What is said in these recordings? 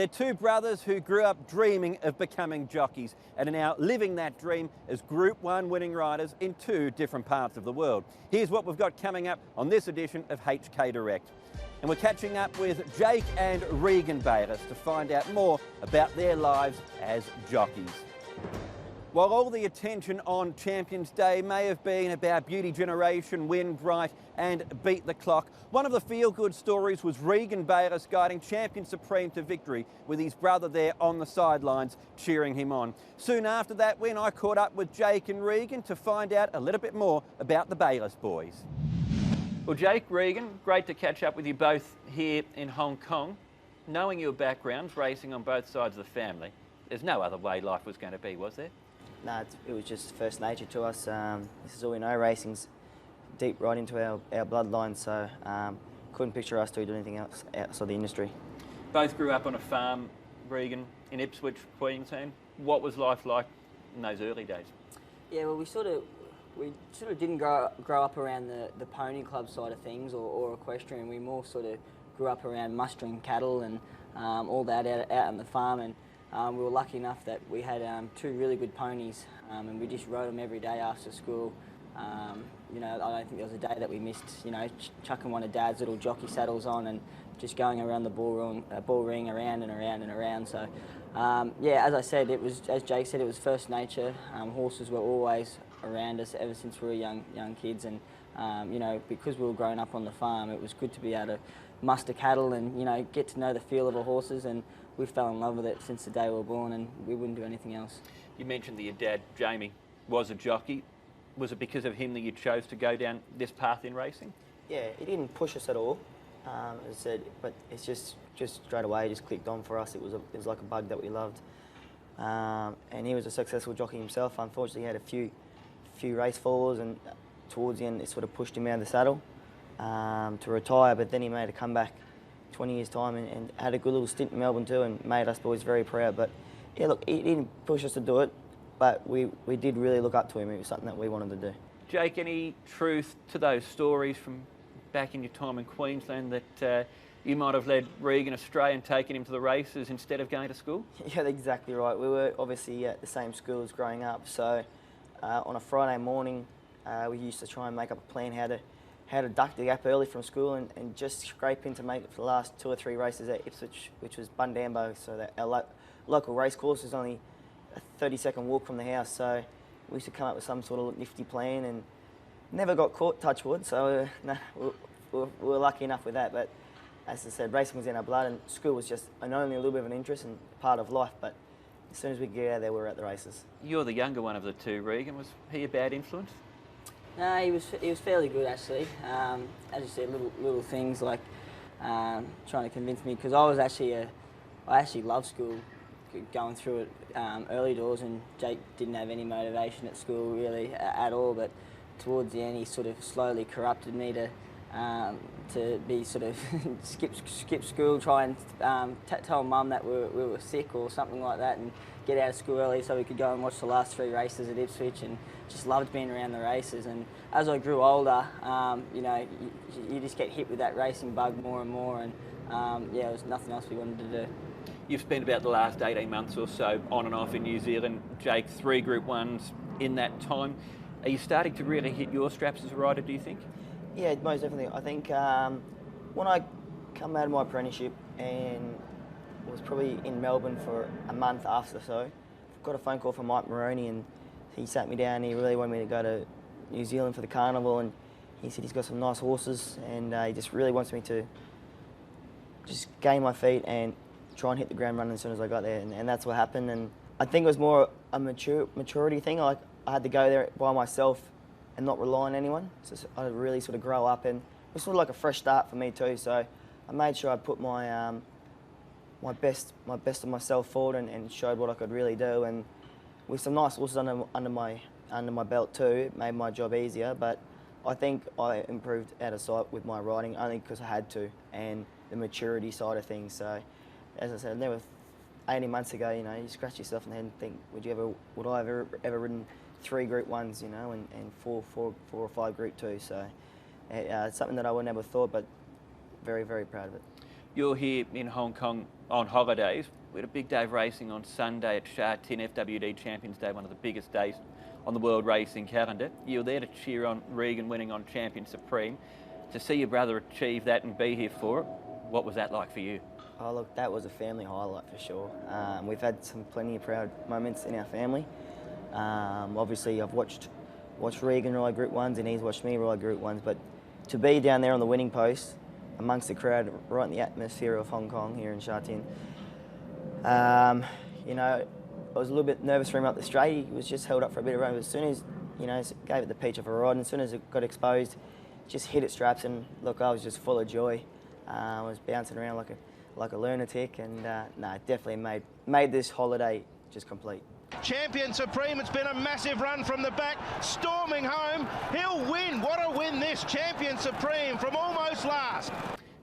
They're two brothers who grew up dreaming of becoming jockeys and are now living that dream as Group 1 winning riders in two different parts of the world. Here's what we've got coming up on this edition of HK Direct. And we're catching up with Jake and Regan Bayliss to find out more about their lives as jockeys. While all the attention on Champions Day may have been about beauty generation, win bright and beat the clock, one of the feel-good stories was Regan Bayliss guiding Champion Supreme to victory with his brother there on the sidelines cheering him on. Soon after that win, I caught up with Jake and Regan to find out a little bit more about the Bayliss boys. Well, Jake, Regan, great to catch up with you both here in Hong Kong. Knowing your backgrounds, racing on both sides of the family, there's no other way life was going to be, was there? No, it was just first nature to us. This is all we know. Racing's deep right into our bloodline, so couldn't picture us doing anything else outside the industry. Both grew up on a farm, Regan, in Ipswich, Queensland. What was life like in those early days? Yeah, well, we sort of didn't grow up around the pony club side of things or equestrian. We more sort of grew up around mustering cattle and all that out on the farm. And we were lucky enough that we had two really good ponies, and we just rode them every day after school. You know, I don't think there was a day that we missed, you know, chucking one of Dad's little jockey saddles on and just going around the bull ring around and around and around. So, yeah, as I said, it was, as Jake said, it was first nature. Horses were always around us ever since we were young kids, and you know, because we were growing up on the farm, it was good to be able to muster cattle and, you know, get to know the feel of the horses, and we fell in love with it since the day we were born, and we wouldn't do anything else. You mentioned that your dad, Jamie, was a jockey. Was it because of him that you chose to go down this path in racing? Yeah, he didn't push us at all, as I said, but it's just straight away just clicked on for us. It was like a bug that we loved, and he was a successful jockey himself. Unfortunately, he had a few race falls, and towards the end it sort of pushed him out of the saddle to retire, but then he made a comeback 20 years time and had a good little stint in Melbourne too, and made us boys very proud. But yeah, look, he didn't push us to do it, but we did really look up to him. It was something that we wanted to do. Jake, any truth to those stories from back in your time in Queensland that you might have led Regan astray and taken him to the races instead of going to school? Yeah, exactly right. We were obviously at the same schools growing up, so on a Friday morning we used to try and make up a plan how to duck the gap early from school and just scrape in to make it for the last 2 or 3 races at Ipswich, which was Bundambo. So that our local race course is only a 30-second walk from the house. So we used to come up with some sort of nifty plan and never got caught, touch wood. So we were lucky enough with that. But as I said, racing was in our blood, and school was just only a little bit of an interest and part of life. But as soon as we get out of there, we were at the races. You're the younger one of the two, Regan. Was he a bad influence? No, he was fairly good actually. As you said, little things like trying to convince me, because I actually loved school, going through it early doors, and Jake didn't have any motivation at school really at all. But towards the end, he sort of slowly corrupted me to be sort of skip school, try and tell Mum that we were sick or something like that, and get out of school early so we could go and watch the last 3 races at Ipswich, and just loved being around the races. And as I grew older, you know, you just get hit with that racing bug more and more, and yeah, there was nothing else we wanted to do. You've spent about the last 18 months or so on and off in New Zealand. Jake, 3 Group 1s in that time. Are you starting to really hit your straps as a rider, do you think? Yeah, most definitely. I think when I come out of my apprenticeship and was probably in Melbourne for a month after, so got a phone call from Mike Moroney, and he sat me down. He really wanted me to go to New Zealand for the carnival, and he said he's got some nice horses, and he just really wants me to just gain my feet and try and hit the ground running as soon as I got there, and that's what happened. And I think it was more a maturity thing. Like, I had to go there by myself and not rely on anyone. So I really sort of grow up, and it was sort of like a fresh start for me too. So I made sure I put my my best of myself forward and showed what I could really do. And with some nice horses under my belt too, it made my job easier. But I think I improved out of sight with my riding only because I had to, and the maturity side of things. So as I said, never 18 months ago, you know, you scratch yourself in the head and think, would I have ever ridden 3 Group 1s, you know, and 4 or 5 Group 2s. So it's something that I would never thought, but very, very proud of it. You're here in Hong Kong on holidays. We had a big day of racing on Sunday at Sha Tin, FWD Champions Day, one of the biggest days on the world racing calendar. You were there to cheer on Regan winning on Champion Supreme. To see your brother achieve that and be here for it, what was that like for you? Oh look, that was a family highlight for sure. We've had plenty of proud moments in our family. Obviously I've watched Regan ride Group 1s and he's watched me ride Group 1s, but to be down there on the winning post amongst the crowd, right in the atmosphere of Hong Kong here in Sha Tin, you know, I was a little bit nervous for him up the straight. He was just held up for a bit of run, but as soon as, you know, gave it the peach of a ride, and as soon as it got exposed, just hit its straps, and look, I was just full of joy. I was bouncing around like a lunatic, and no, definitely made this holiday just complete. Champion Supreme, it's been a massive run from the back, storming home. He'll win. What a win this, Champion Supreme from almost last.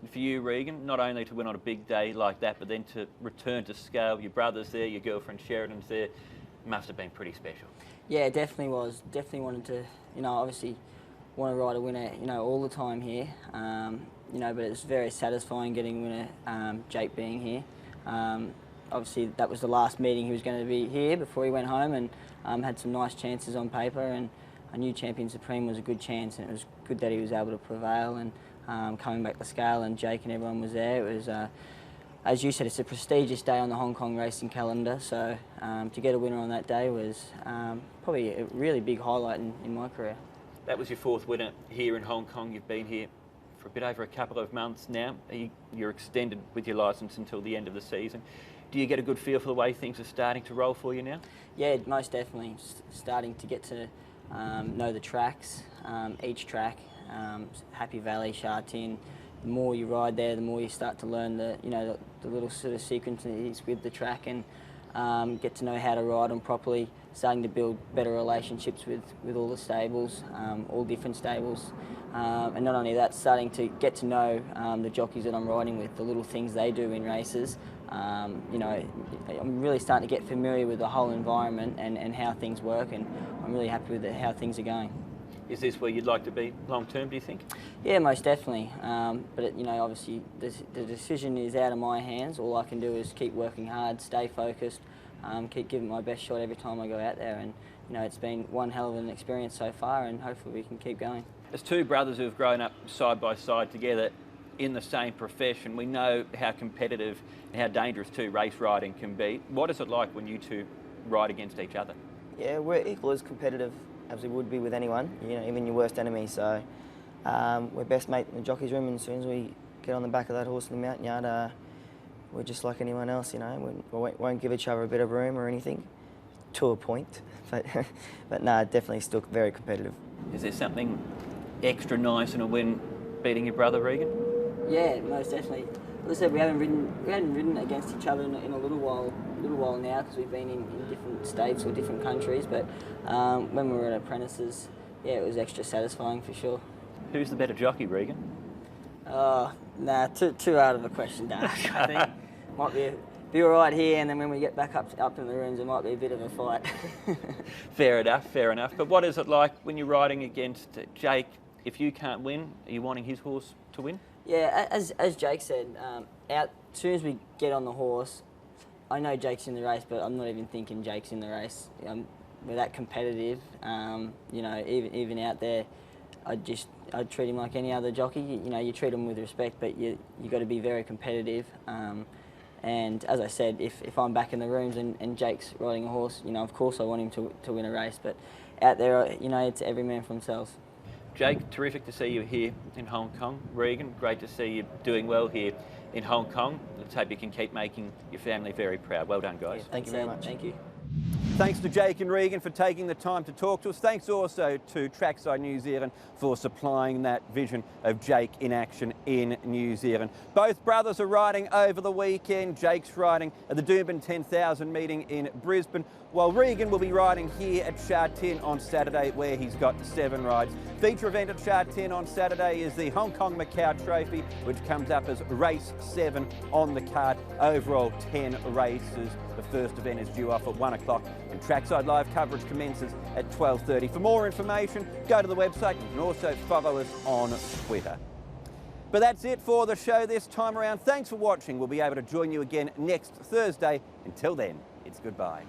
And for you, Regan, not only to win on a big day like that, but then to return to scale, your brother's there, your girlfriend Sheridan's there, must have been pretty special. Yeah, it definitely was. Definitely wanted to, you know, obviously want to ride a winner, you know, all the time here. You know, but it's very satisfying getting a winner, Jake being here. Obviously, that was the last meeting he was going to be here before he went home, and had some nice chances on paper, and I knew Champion Supreme was a good chance, and it was good that he was able to prevail, and coming back to scale, and Jake and everyone was there. It was, as you said, it's a prestigious day on the Hong Kong racing calendar, so to get a winner on that day was probably a really big highlight in my career. That was your fourth winner here in Hong Kong. You've been here for a bit over a couple of months now. You're extended with your licence until the end of the season. Do you get a good feel for the way things are starting to roll for you now? Yeah, most definitely. Starting to get to know the tracks, each track, Happy Valley, Sha Tin. The more you ride there, the more you start to learn the little sort of sequences with the track, and get to know how to ride them properly. Starting to build better relationships with all the stables, all different stables. And not only that, starting to get to know the jockeys that I'm riding with, the little things they do in races. You know, I'm really starting to get familiar with the whole environment and how things work, and I'm really happy with how things are going. Is this where you'd like to be long term, do you think? Yeah, most definitely. But you know, obviously the decision is out of my hands. All I can do is keep working hard, stay focused, keep giving my best shot every time I go out there, and you know, it's been one hell of an experience so far, and hopefully we can keep going. As two brothers who've grown up side by side together in the same profession, we know how competitive and how dangerous too race riding can be. What is it like when you two ride against each other? Yeah, we're equal as competitive as we would be with anyone, you know, even your worst enemy. So we're best mate in the jockey's room, and as soon as we get on the back of that horse in the mountain yard, we're just like anyone else, you know. We won't give each other a bit of room or anything, to a point, but no, definitely still very competitive. Is there something extra nice in a win beating your brother, Regan? Yeah, most definitely. As I said, we haven't ridden against each other in a little while now, because we've been in different states or different countries. But when we were apprentices, yeah, it was extra satisfying for sure. Who's the better jockey, Regan? Nah, too hard of a question to ask. I think might be all right here, and then when we get back up in the rooms, it might be a bit of a fight. Fair enough. But what is it like when you're riding against Jake? If you can't win, are you wanting his horse to win? Yeah, as Jake said, as soon as we get on the horse, I know Jake's in the race, but I'm not even thinking Jake's in the race. We're that competitive. You know, even out there, I'd treat him like any other jockey. You know, you treat him with respect, but you got to be very competitive. And as I said, if I'm back in the rooms and Jake's riding a horse, you know, of course I want him to win a race. But out there, you know, it's every man for themselves. Jake, terrific to see you here in Hong Kong. Regan, great to see you doing well here in Hong Kong. Let's hope you can keep making your family very proud. Well done, guys. Yeah, thank you very much. Thank you. Thanks to Jake and Regan for taking the time to talk to us. Thanks also to Trackside New Zealand for supplying that vision of Jake in action in New Zealand. Both brothers are riding over the weekend. Jake's riding at the Doomben 10,000 meeting in Brisbane, while Regan will be riding here at Sha Tin on Saturday, where he's got 7 rides. Feature event at Sha Tin on Saturday is the Hong Kong Macau Trophy, which comes up as race 7 on the card. Overall 10 races. The first event is due off at 1 o'clock, and Trackside Live coverage commences at 12:30. For more information, go to the website. You can also follow us on Twitter. But that's it for the show this time around. Thanks for watching. We'll be able to join you again next Thursday. Until then, it's goodbye.